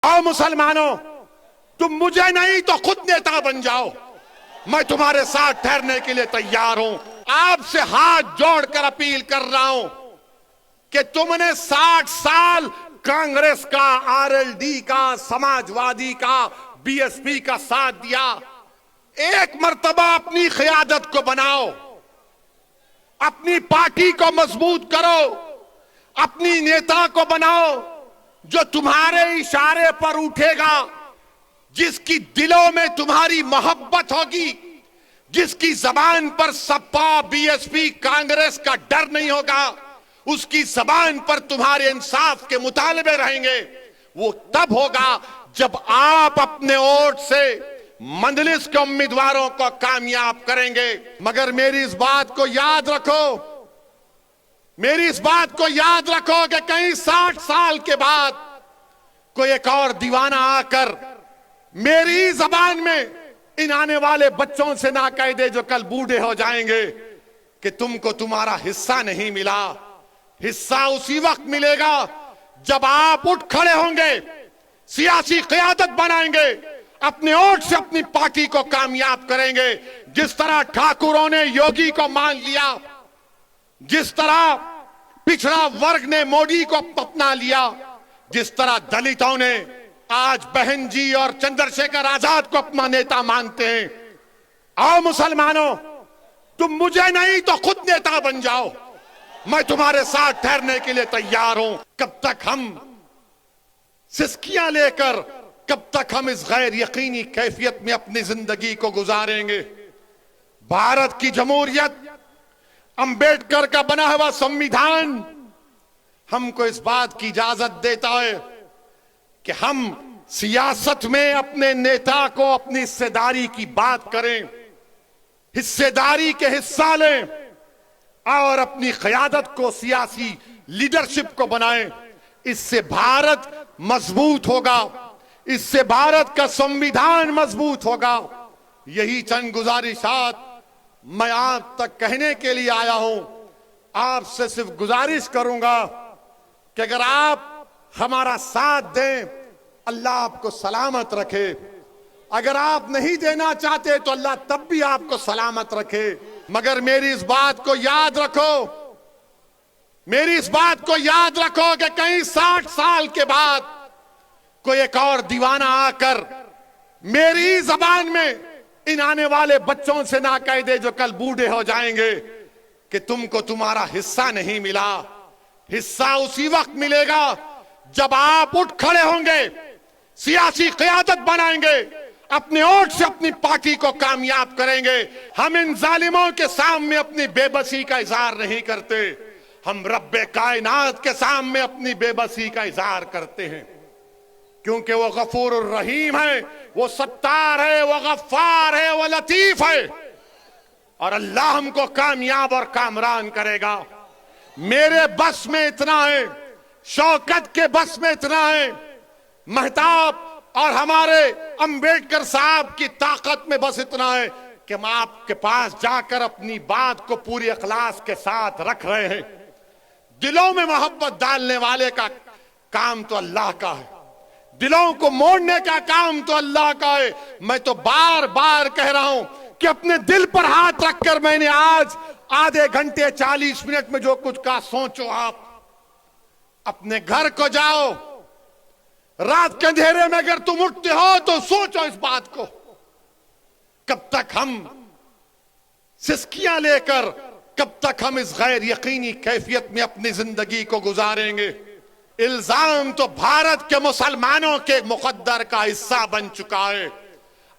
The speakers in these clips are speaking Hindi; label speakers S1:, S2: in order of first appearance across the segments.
S1: आओ मुसलमानों, तुम मुझे नहीं तो खुद नेता बन जाओ। मैं तुम्हारे साथ ठहरने के लिए तैयार हूं। आपसे हाथ जोड़कर अपील कर रहा हूं कि तुमने 60 साल कांग्रेस का, आरएलडी का, समाजवादी का, बीएसपी का साथ दिया। एक मर्तबा अपनी क़यादत को बनाओ, अपनी पार्टी को मजबूत करो, अपनी नेता को बनाओ जो तुम्हारे इशारे पर उठेगा, जिसकी दिलों में तुम्हारी मोहब्बत होगी, जिसकी जबान पर सपा, बीएसपी, कांग्रेस का डर नहीं होगा, उसकी जबान पर तुम्हारे इंसाफ के मुतालबे रहेंगे। वो तब होगा जब आप अपने वोट से मंजलिस के उम्मीदवारों को कामयाब करेंगे। मगर मेरी इस बात को याद रखो, मेरी इस बात को याद रखो कि कहीं 60 साल के बाद कोई एक और दीवाना आकर मेरी जबान में इन आने वाले बच्चों से ना कह दे जो कल बूढ़े हो जाएंगे कि तुमको तुम्हारा हिस्सा नहीं मिला। हिस्सा उसी वक्त मिलेगा जब आप उठ खड़े होंगे, सियासी क़यादत बनाएंगे, अपने वोट से अपनी पार्टी को कामयाब करेंगे। जिस तरह ठाकुरों ने योगी को मान लिया, जिस तरह पिछड़ा वर्ग ने मोदी को अपना लिया, जिस तरह दलितों ने आज बहन जी और चंद्रशेखर आजाद को अपना नेता मानते हैं। आओ मुसलमानों, तुम मुझे नहीं तो खुद नेता बन जाओ। मैं तुम्हारे साथ ठहरने के लिए तैयार हूं। कब तक हम सिस्कियां लेकर, कब तक हम इस गैर यकीनी कैफियत में अपनी जिंदगी को गुजारेंगे? भारत की जमहूरियत, अंबेडकर का बना हुआ संविधान हमको इस बात की इजाजत देता है कि हम सियासत में अपने नेता को अपनी हिस्सेदारी की बात करें, हिस्सेदारी के हिस्सा लें और अपनी क़यादत को, सियासी लीडरशिप को बनाएं। इससे भारत मजबूत होगा, इससे भारत का संविधान मजबूत होगा। यही चंद गुजारिशात मैं आप तक कहने के लिए आया हूं। आपसे सिर्फ गुजारिश करूंगा कि अगर आप हमारा साथ दें, अल्लाह आपको सलामत रखे। अगर आप नहीं देना चाहते तो अल्लाह तब भी आपको सलामत रखे। मगर मेरी इस बात को याद रखो, मेरी इस बात को याद रखो कि कहीं 60 साल के बाद कोई एक और दीवाना आकर मेरी जबान में इन आने वाले बच्चों से ना कह दे जो कल बूढ़े हो जाएंगे कि तुमको तुम्हारा हिस्सा नहीं मिला। हिस्सा उसी वक्त मिलेगा जब आप उठ खड़े होंगे, सियासी क़यादत बनाएंगे, अपने वोट से अपनी पार्टी को कामयाब करेंगे। हम इन जालिमों के सामने अपनी बेबसी का इजहार नहीं करते, हम रब्बे कायनात के सामने अपनी बेबसी का इजहार करते हैं, क्योंकि वो गफूर रहीम है, वो सत्तार है, वो गफ्फार है, वो लतीफ है और अल्लाह हमको कामयाब और कामरान करेगा। मेरे बस में इतना है, शौकत के बस में इतना है, महताब और हमारे अंबेडकर साहब की ताकत में बस इतना है कि हम आपके पास जाकर अपनी बात को पूरी इखलास के साथ रख रहे हैं। दिलों में मोहब्बत डालने वाले का काम तो अल्लाह का है, दिलों को मोड़ने का काम तो अल्लाह का है। मैं तो बार बार कह रहा हूं कि अपने दिल पर हाथ रखकर मैंने आज आधे घंटे 40 मिनट में जो कुछ कहा, सोचो आप। अपने घर को जाओ, रात के अंधेरे में अगर तुम उठते हो तो सोचो इस बात को। कब तक हम सिस्कियां लेकर, कब तक हम इस गैर यकीनी कैफियत में अपनी जिंदगी को गुजारेंगे? इल्जाम तो भारत के मुसलमानों के मुकद्दर का हिस्सा बन चुका है।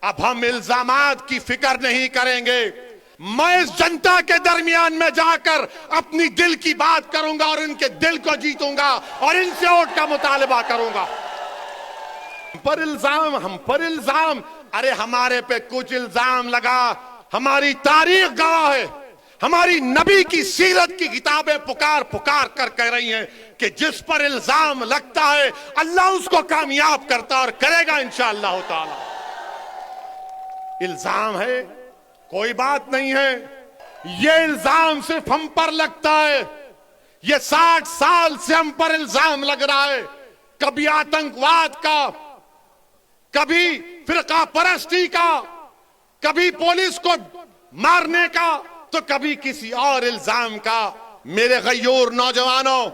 S1: अब हम इल्जामात की फिक्र नहीं करेंगे। मैं इस जनता के दरमियान में जाकर अपनी दिल की बात करूंगा और इनके दिल को जीतूंगा और इनसे वोट का मुतालबा करूंगा। हम पर इल्जाम, अरे हमारे पे कुछ इल्जाम लगा, हमारी तारीख गवाह है, हमारी नबी की सीरत की किताबें पुकार पुकार कर कह रही हैं कि जिस पर इल्जाम लगता है अल्लाह उसको कामयाब करता और करेगा इंशाअल्लाह ताला। इल्जाम है, कोई बात नहीं है, ये इल्जाम सिर्फ हम पर लगता है। ये 60 साल से हम पर इल्जाम लग रहा है, कभी आतंकवाद का, कभी फिरका परस्ती का, कभी पुलिस को मारने का, तो कभी किसी और इल्जाम का। मेरे गयूर नौजवानों,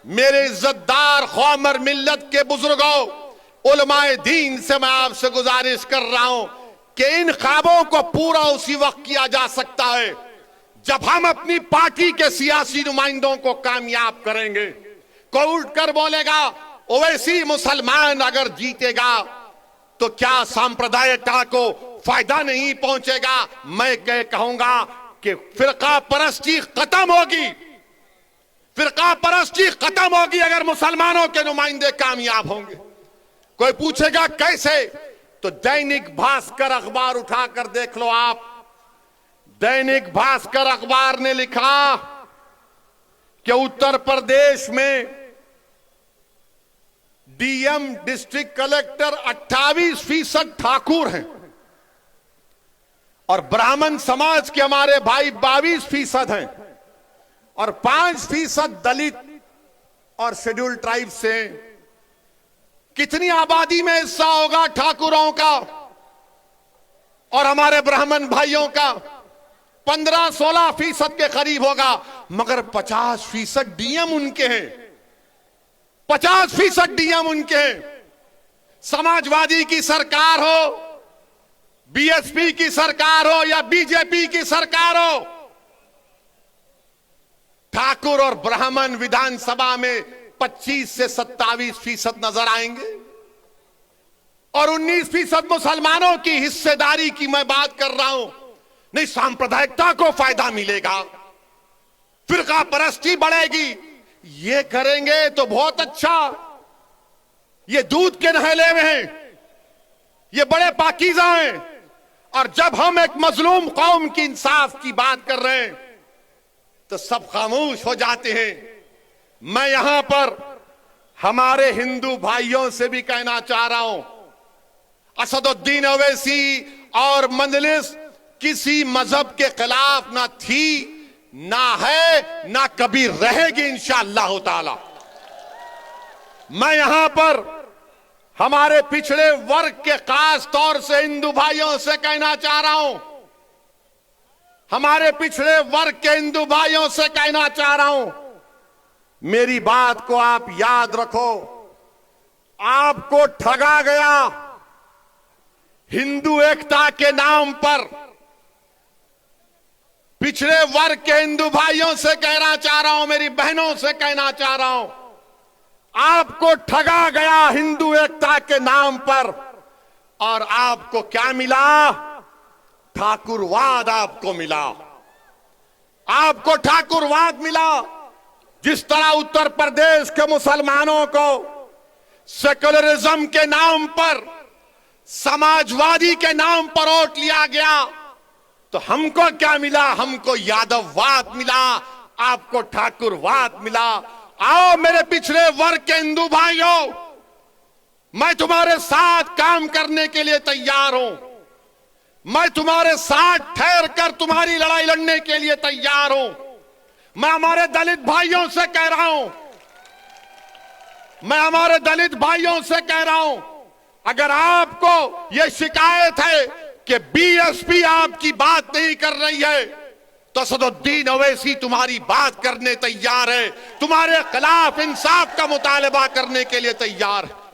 S1: मेरे इज्जतदार कौमर मिल्लत के बुजुर्गों, उलमाए दीन से मैं आपसे गुजारिश कर रहा हूं कि इन ख्वाबों को पूरा उसी वक्त किया जा सकता है जब हम अपनी पार्टी के सियासी नुमाइंदों को कामयाब करेंगे। कोई उठकर बोलेगा ओवैसी मुसलमान अगर जीतेगा तो क्या सांप्रदायिकता को फायदा नहीं पहुंचेगा? मैं कहूंगा कि फिरका परस्ती खत्म होगी, फिरका परस्ती खत्म होगी अगर मुसलमानों के नुमाइंदे कामयाब होंगे। कोई पूछेगा कैसे? तो दैनिक भास्कर अखबार उठाकर देख लो आप। दैनिक भास्कर अखबार ने लिखा कि उत्तर प्रदेश में डीएम डिस्ट्रिक्ट कलेक्टर 28% ठाकुर हैं और ब्राह्मण समाज के हमारे भाई 22% हैं और 5% दलित और शेड्यूल्ड ट्राइब से। कितनी आबादी में हिस्सा होगा ठाकुरों का और हमारे ब्राह्मण भाइयों का? 15-16% के करीब होगा, मगर 50% डीएम उनके हैं, 50% डीएम उनके हैं। समाजवादी की सरकार हो, बीएसपी की सरकार हो या बीजेपी की सरकार हो, ठाकुर और ब्राह्मण विधानसभा में 25 से 27% नजर आएंगे और 19% मुसलमानों की हिस्सेदारी की मैं बात कर रहा हूं। नहीं, सांप्रदायिकता को फायदा मिलेगा, फिरका परस्ती बढ़ेगी। ये करेंगे तो बहुत अच्छा, ये दूध के नहले में हैं, ये बड़े पाकीज़ा हैं। और जब हम एक मजलूम कौम की इंसाफ की बात कर रहे हैं तो सब खामोश हो जाते हैं। मैं यहां पर हमारे हिंदू भाइयों से भी कहना चाह रहा हूं, असदुद्दीन ओवैसी और मंजलिस किसी मजहब के खिलाफ ना थी, ना है, ना कभी रहेगी इंशाअल्लाह ताला। मैं यहां पर हमारे पिछड़े वर्ग के खास तौर से हिंदू भाइयों से कहना चाह रहा हूं, हमारे पिछड़े वर्ग के हिंदू भाइयों से कहना चाह रहा हूं, मेरी बात को आप याद रखो। आपको ठगा गया हिंदू एकता के नाम पर। पिछड़े वर्ग के हिंदू भाइयों से कहना चाह रहा हूं, मेरी बहनों से कहना चाह रहा हूं, आपको ठगा गया हिंदू एकता के नाम पर। और आपको क्या मिला? ठाकुरवाद आपको मिला, आपको ठाकुरवाद मिला। जिस तरह उत्तर प्रदेश के मुसलमानों को सेकुलरिज्म के नाम पर, समाजवादी के नाम पर वोट लिया गया, तो हमको क्या मिला? हमको यादववाद मिला, आपको ठाकुरवाद मिला। आओ मेरे पिछड़े वर्ग के हिंदू भाइयों, मैं तुम्हारे साथ काम करने के लिए तैयार हूं, मैं तुम्हारे साथ ठहर कर तुम्हारी लड़ाई लड़ने के लिए तैयार हूं। मैं हमारे दलित भाइयों से कह रहा हूं, मैं हमारे दलित भाइयों से कह रहा हूं, अगर आपको यह शिकायत है कि बीएसपी आपकी बात नहीं कर रही है, तो असदुद्दीन ओवैसी तुम्हारी बात करने तैयार है, तुम्हारे खिलाफ इंसाफ का मुतालबा करने के लिए तैयार है।